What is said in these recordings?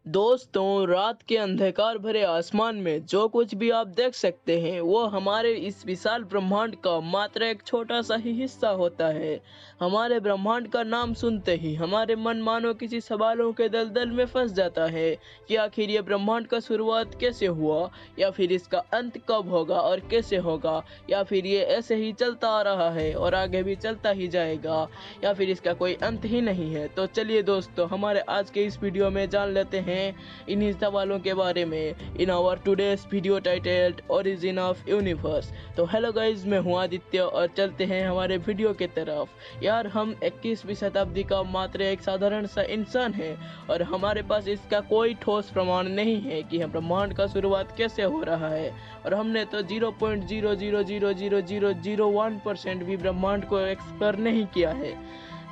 दोस्तों, रात के अंधकार भरे आसमान में जो कुछ भी आप देख सकते हैं वो हमारे इस विशाल ब्रह्मांड का मात्र एक छोटा सा ही हिस्सा होता है। हमारे ब्रह्मांड का नाम सुनते ही हमारे मन मानो किसी सवालों के दलदल में फंस जाता है कि आखिर ये ब्रह्मांड का शुरुआत कैसे हुआ, या फिर इसका अंत कब होगा और कैसे होगा, या फिर ये ऐसे ही चलता आ रहा है और आगे भी चलता ही जाएगा, या फिर इसका कोई अंत ही नहीं है। तो चलिए दोस्तों, हमारे आज के इस वीडियो में जान लेते हैं इन्हीं सवालों के बारे में in our today's video titled origin of universe. तो हेलो गाइज, मैं हूं आदित्य और चलते हैं हमारे वीडियो की तरफ। यार, हम 21वीं शताब्दी का मात्र एक साधारण सा इंसान है और हमारे पास इसका कोई ठोस प्रमाण नहीं है कि हम ब्रह्मांड का शुरुआत कैसे हो रहा है, और हमने तो 0.0000001% भी ब्रह्मांड को एक्सप्लोर नहीं किया है,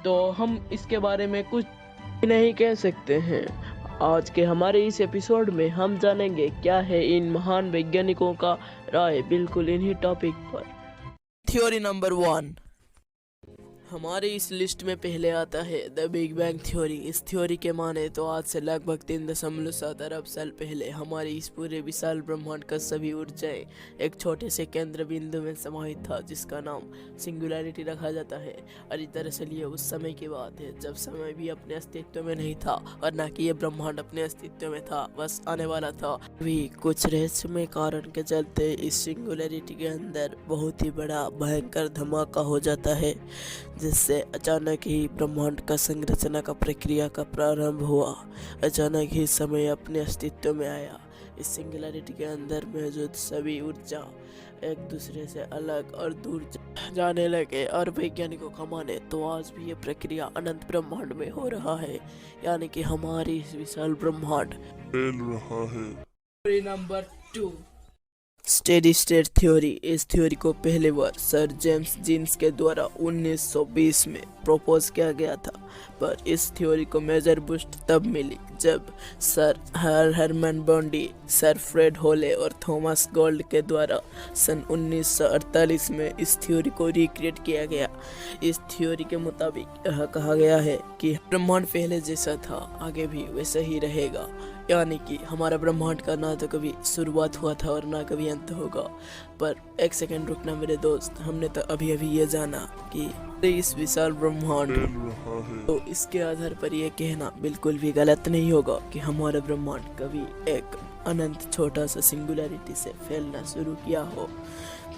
तो हम इसके बारे में कुछ नहीं कह सकते हैं। आज के हमारे इस एपिसोड में हम जानेंगे क्या है इन महान वैज्ञानिकों का राय बिल्कुल इन्हीं टॉपिक पर। थ्योरी नंबर 1, हमारे इस लिस्ट में पहले आता है द बिग बैंग थ्योरी। इस थ्योरी के माने तो आज से लगभग 3.7 अरब साल पहले हमारे इस पूरे विशाल ब्रह्मांड का सभी ऊर्जाएं एक छोटे से केंद्र बिंदु में समाहित था, जिसका नाम सिंगुलैरिटी रखा जाता है। और दरअसल ये उस समय की बात है जब समय भी अपने अस्तित्व में नहीं था और न कि ये ब्रह्मांड अपने अस्तित्व में था, बस आने वाला था। भी कुछ रहस्यमय कारण के चलते इस सिंगुलैरिटी के अंदर बहुत ही बड़ा भयंकर धमाका हो जाता है, जिससे अचानक ही ब्रह्मांड का संरचना का प्रक्रिया का प्रारंभ हुआ। अचानक ही समय अपने अस्तित्व में आया। इस सिंगुलैरिटी के अंदर मौजूद सभी ऊर्जा एक दूसरे से अलग और दूर जाने लगे, और वैज्ञानिकों का माने तो आज भी ये प्रक्रिया अनंत ब्रह्मांड में हो रहा है, यानी कि हमारी इस विशाल ब्रह्मांड फैल रहा है। Number 2, steady state theory. इस थ्योरी को पहली बार सर जेम्स जीन्स के द्वारा 1920 में प्रपोज किया गया था, पर इस थ्योरी को मेजर बूस्ट तब मिली जब sir Hermann Bondi, sir Fred Hoyle और थॉमस गोल्ड के द्वारा सन 1948 में इस थ्योरी को रिक्रिएट किया गया। इस थ्योरी के मुताबिक यह कहा गया है कि ब्रह्मांड पहले जैसा था आगे भी वैसा ही रहेगा, यानी कि हमारा ब्रह्मांड का ना तो कभी शुरुआत हुआ था और ना कभी अंत होगा। पर एक सेकंड रुकना मेरे दोस्त, हमने तो अभी अभी ये जाना कि इस विशाल ब्रह्मांड तो इसके आधार पर यह कहना बिल्कुल भी गलत नहीं होगा कि हमारा ब्रह्मांड कभी एक अनंत छोटा सा सिंगुलैरिटी से फैलना शुरू किया हो।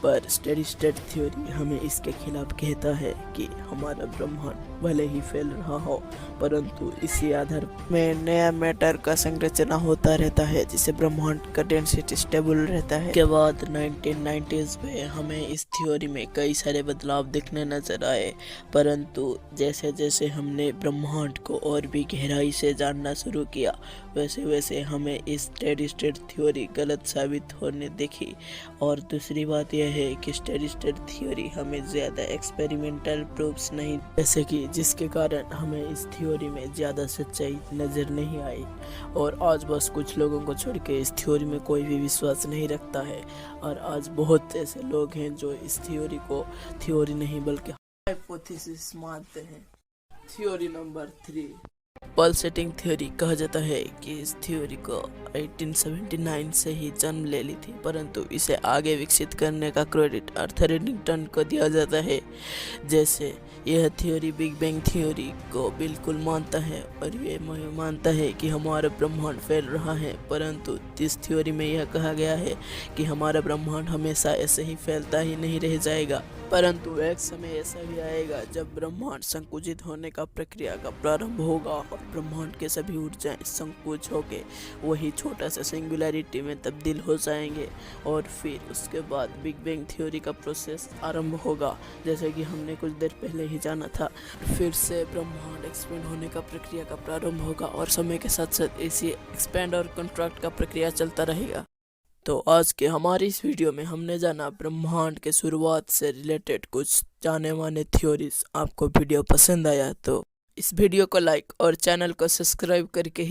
पर स्टेडी स्टेट थ्योरी हमें इसके खिलाफ कहता है कि हमारा ब्रह्मांड भले ही फैल रहा हो, परंतु इसी आधार में नया मैटर का संरचना होता रहता है, जिसे ब्रह्मांड का डेंसिटी स्टेबल रहता है। के बाद 1990s में हमें इस थ्योरी में कई सारे बदलाव दिखने नजर आए, परंतु जैसे जैसे हमने ब्रह्मांड को और भी गहराई से जानना शुरू किया, वैसे वैसे हमें इस स्टेडी स्टेट थ्योरी गलत साबित होने दिखी। और दूसरी बात यह है कि स्टेडी स्टेट थ्योरी हमें ज़्यादा एक्सपेरिमेंटल प्रूफ्स नहीं, जैसे कि जिसके कारण हमें इस थ्योरी में ज़्यादा सच्चाई नज़र नहीं आई। और आज बस कुछ लोगों को छोड़ के इस थ्योरी में कोई भी विश्वास नहीं रखता है, और आज बहुत ऐसे लोग हैं जो इस थ्योरी को थ्योरी नहीं बल्कि हाइपोथेसिस मानते हैं। Theory number 3, pulsating theory. कहा जाता है कि इस थ्योरी को 1879 से ही जन्म ले ली थी, परंतु इसे आगे विकसित करने का क्रेडिट आर्थर एडिंगटन को दिया जाता है। जैसे यह थ्योरी बिग बैंग थ्योरी को बिल्कुल मानता है और ये मानता है कि हमारा ब्रह्मांड फैल रहा है, परंतु इस थ्योरी में यह कहा गया है कि हमारा ब्रह्मांड हमेशा ऐसे ही फैलता ही नहीं रह जाएगा, परंतु एक समय ऐसा भी आएगा जब ब्रह्मांड संकुचित होने का प्रक्रिया का प्रारंभ होगा और ब्रह्मांड के सभी ऊर्जाएं संकुच होके वही छोटा सा सिंगुलैरिटी में तब्दील हो जाएंगे, और फिर उसके बाद बिग बैंग थ्योरी का प्रोसेस आरंभ होगा, जैसे कि हमने कुछ देर पहले ही जाना था। फिर से ब्रह्मांड एक्सपेंड होने का प्रक्रिया का प्रारंभ होगा और समय के साथ साथ इसी एक्सपेंड और कंट्रैक्ट का प्रक्रिया चलता रहेगा। तो आज के हमारी इस वीडियो में हमने जाना ब्रह्मांड के शुरुआत से रिलेटेड कुछ जाने माने थ्योरीज। आपको वीडियो पसंद आया तो इस वीडियो को लाइक और चैनल को सब्सक्राइब करके ही